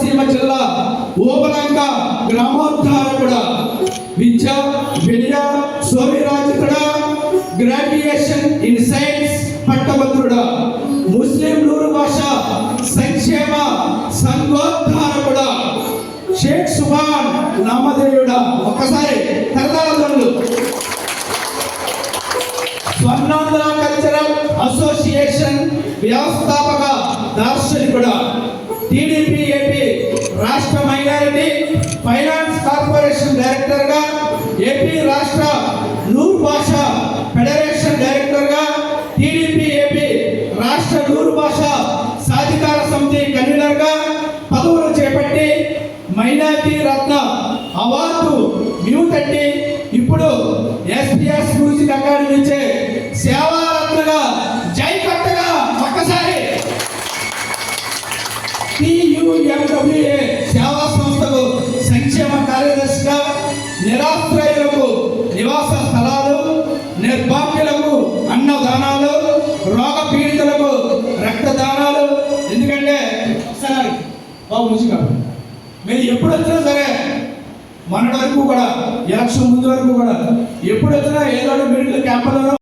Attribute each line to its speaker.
Speaker 1: కోనసీమ జిల్లా ఓబలంక గ్రామోద్ధారకుడు, విద్య వినయ సోమిరాజితుడు, graduation in science పట్టభద్రుడు, ముస్లిం నూరు భాష సంక్షేమ సంఘోద్ధారకుడు, షేక్ సుభాన్ నామధేయుడు. ఒక్కసారి కరతాళధ్వనులు. స్వర్ణాంధ్ర కల్చరల్ అసోసియేషన్ వ్యవస్థాపక దార్శనికుడు, టీడీపీ ఏపీ రాష్ట్ర మైనారిటీ ఫైనాన్స్ కార్పొరేషన్ డైరెక్టర్గా, ఏపీ రాష్ట్ర నూరు భాష ఫెడరేషన్ డైరెక్టర్గా, టీడీపీ ఏపీ రాష్ట్ర నూరు భాష సాధికార సమితి కన్వీనర్గా పదవులు చేపట్టి మైనారిటీ రత్న అవార్డు తట్టి ఇప్పుడు ఎస్పీఎస్ మ్యూజిక్ అకాడమీ చే సేవారత్నగా జై కట్టగా ఒక్కసారి TUMWA సేవా సంస్థకు సంక్షేమ కార్యదర్శిగా, నిరాశ్రయులకు నివాస స్థలాలు, నిర్భాగ్యులకు అన్నదానాలు, రోగ పీడితులకు రక్తదానాలు. ఎందుకంటే సరే బాబు మ్యూజిక్ మీరు ఎప్పుడు వచ్చినా సరే మొన్నటి వరకు కూడా ఎలక్షన్ ముందు వరకు కూడా ఎప్పుడు వచ్చినా ఏదో మెడికల్ క్యాంపులలో